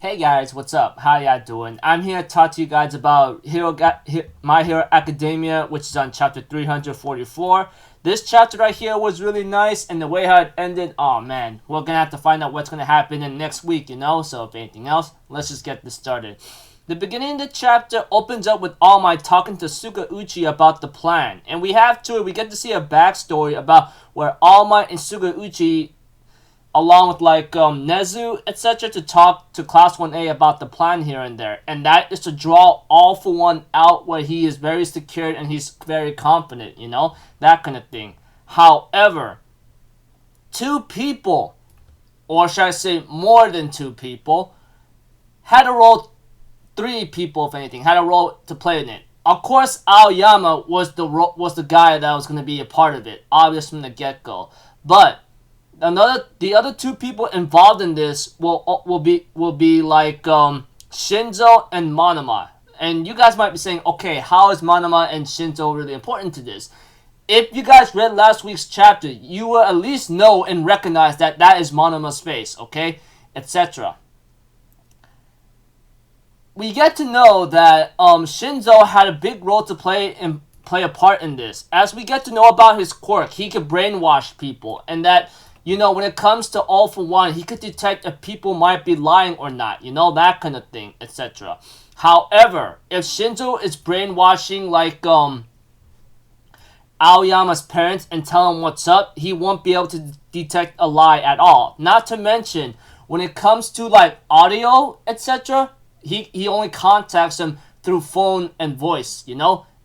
Hey guys, what's up? How y'all doing? I'm here to talk to you guys about My Hero Academia, which is on chapter 344. This chapter right here was really nice, and the way how it ended, oh man, we're gonna have to find out what's gonna happen in next week, So if anything else, let's just get this started. The beginning of the chapter opens up with All Might talking to Sugauchi about the plan, and we get to see a backstory about where All Might and Sugauchi, along with Nezu, etc., to talk to Class 1A about the plan here and there. And that is to draw All for One out where he is very secure and he's very confident, that kind of thing. However, two people, or should I say more than two people, had a role, three people if anything, had a role to play in it. Of course, Aoyama was the guy that was going to be a part of it, obvious from the get-go. But the other two people involved in this will be like Shinzo and Monoma. And you guys might be saying, okay, how is Monoma and Shinzo really important to this? If you guys read last week's chapter, you will at least know and recognize that is Monoma's face, okay, etc. We get to know that Shinzo had a big role to play a part in this. As we get to know about his quirk, he could brainwash people, and that, when it comes to All for One, he could detect if people might be lying or not, that kind of thing, etc. However, if Shinzo is brainwashing Aoyama's parents and tell him what's up, he won't be able to detect a lie at all. Not to mention, when it comes to audio, etc., he only contacts them through phone and voice,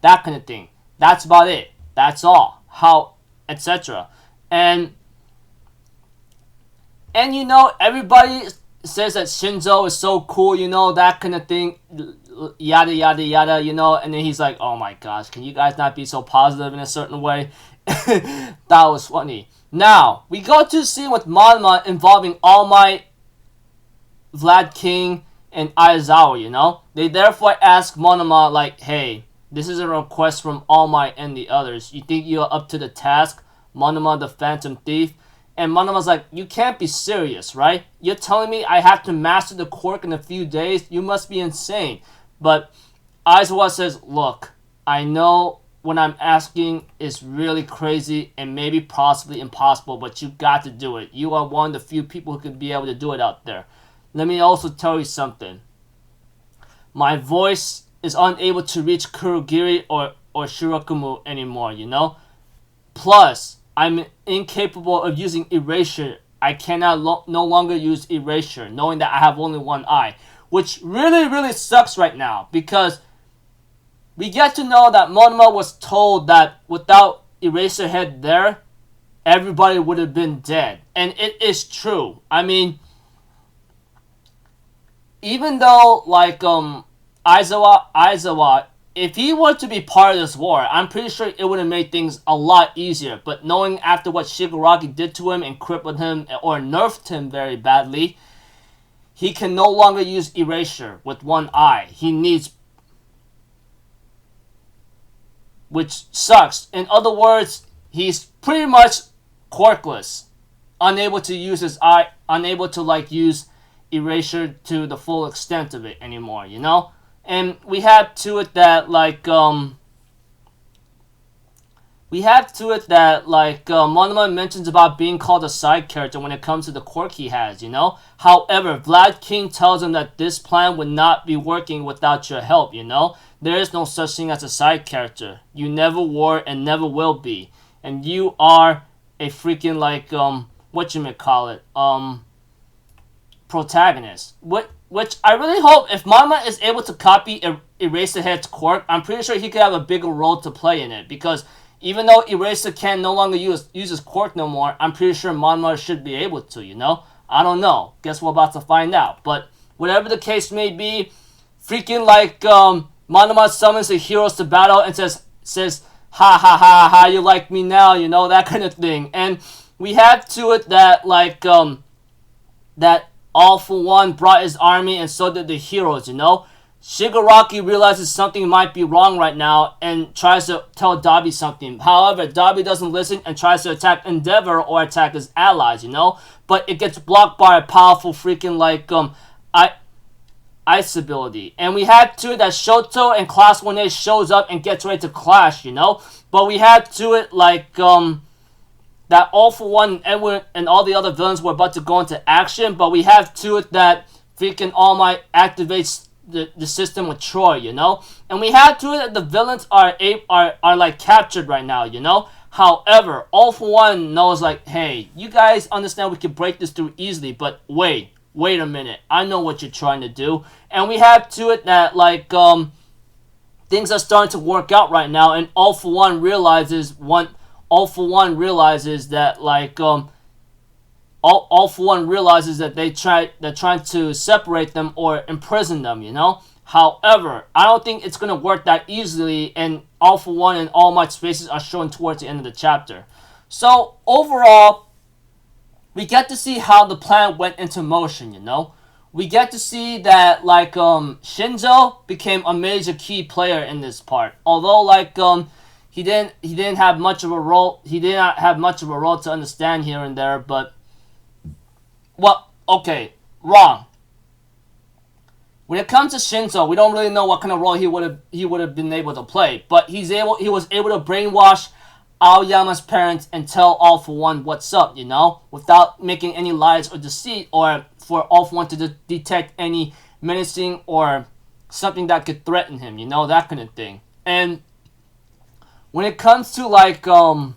that kind of thing. That's about it. That's all. Etc. And everybody says that Shinzo is so cool, that kind of thing, yada, yada, yada, and then he's like, oh my gosh, can you guys not be so positive in a certain way? That was funny. Now, we go to a scene with Monoma involving All Might, Vlad King, and Aizawa, They therefore ask Monoma, hey, this is a request from All Might and the others. You think you're up to the task, Monoma the Phantom Thief? And Monoma's like, you can't be serious, right? You're telling me I have to master the quirk in a few days? You must be insane. But Aizawa says, look, I know what I'm asking is really crazy and maybe possibly impossible, but you got to do it. You are one of the few people who could be able to do it out there. Let me also tell you something. My voice is unable to reach Kurogiri or Shirakumo anymore, Plus, I'm incapable of using erasure. I cannot no longer use erasure, knowing that I have only one eye. Which really, really sucks right now, because we get to know that Monoma was told that without Eraserhead there, everybody would have been dead. And it is true. I mean, even though, Aizawa, if he were to be part of this war, I'm pretty sure it would have made things a lot easier. But knowing after what Shigaraki did to him and crippled him or nerfed him very badly, he can no longer use erasure with one eye. He needs... Which sucks. In other words, he's pretty much quirkless. Unable to use his eye, unable to use erasure to the full extent of it anymore, And we have to it that Monoma mentions about being called a side character when it comes to the quirk he has, However, Vlad King tells him that this plan would not be working without your help, There is no such thing as a side character. You never were and never will be. And you are a freaking protagonist. Which I really hope, if Monoma is able to copy Eraserhead's quirk, I'm pretty sure he could have a bigger role to play in it. Because even though Eraser can no longer use his quirk no more, I'm pretty sure Monoma should be able to, I don't know. Guess we're about to find out. But whatever the case may be, freaking Monoma summons the heroes to battle and says, ha ha ha ha, you like me now, that kind of thing. And we have to it that that All for One brought his army, and so did the heroes, Shigaraki realizes something might be wrong right now and tries to tell Dabi something. However, Dabi doesn't listen and tries to attack Endeavor or attack his allies, But it gets blocked by a powerful freaking ice ability. And we had to it that Shoto and Class 1A shows up and gets ready to clash, you know? But we had to it like, that All For One and Edward and all the other villains were about to go into action, but we have to it that freaking All Might activates the system with Troy, you know? And we have to it that the villains are like captured right now, you know? However, All For One knows like, hey, you guys understand we can break this through easily, but wait a minute, I know what you're trying to do. And we have to it that like things are starting to work out right now, and All For One realizes that like All For One realizes that they're trying to separate them or imprison them, you know? However, I don't think it's gonna work that easily, and All For One and All Might's faces are shown towards the end of the chapter. So overall, we get to see how the plan went into motion, you know? We get to see that like Shinzo became a major key player in this part. Although like he didn't have much of a role. He did not have much of a role to understand here and there, but well, okay, wrong. When it comes to Shinzo, we don't really know what kind of role he would have been able to play, but he was able to brainwash Aoyama's parents and tell All For One what's up, you know, without making any lies or deceit, or for All For One to detect any menacing or something that could threaten him, you know, that kind of thing. And when it comes to like when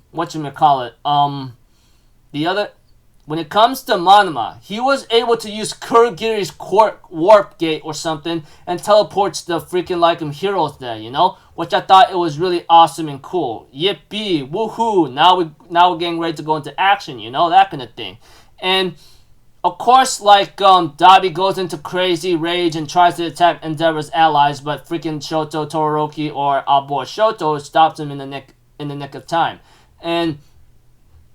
it comes to Manama, he was able to use Kurogiri's warp gate or something and teleports the freaking like heroes there, you know, which I thought it was really awesome and cool. Yippee, woohoo! Now we're getting ready to go into action, you know, that kind of thing. And of course, like Dabi goes into crazy rage and tries to attack Endeavor's allies, but freaking Shoto, Todoroki, or our boy Shoto stops him in the nick of time, and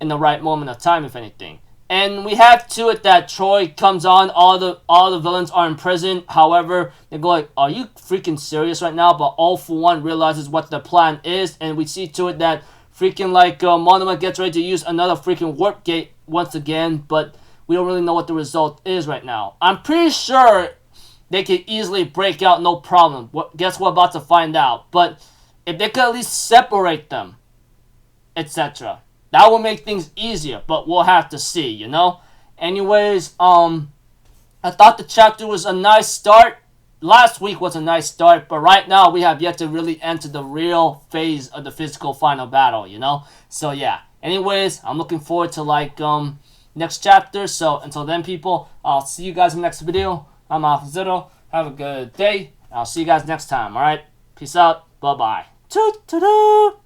in the right moment of time, if anything. And we have to it that Troy comes on, all the villains are in prison. However, they go like, are you freaking serious right now? But All For One realizes what the plan is, and we see to it that freaking like Monoma gets ready to use another freaking warp gate once again, but we don't really know what the result is right now. I'm pretty sure they could easily break out, no problem. Guess we're about to find out. But if they could at least separate them, etc., that will make things easier, but we'll have to see, you know? Anyways, I thought the chapter was a nice start. Last week was a nice start, but right now we have yet to really enter the real phase of the physical final battle, you know? So yeah, anyways, I'm looking forward to like next chapter. So until then, people, I'll see you guys in the next video. I'm Alpha Zero. Have a good day. I'll see you guys next time, alright? Peace out. Bye-bye. Toot-toot-toot.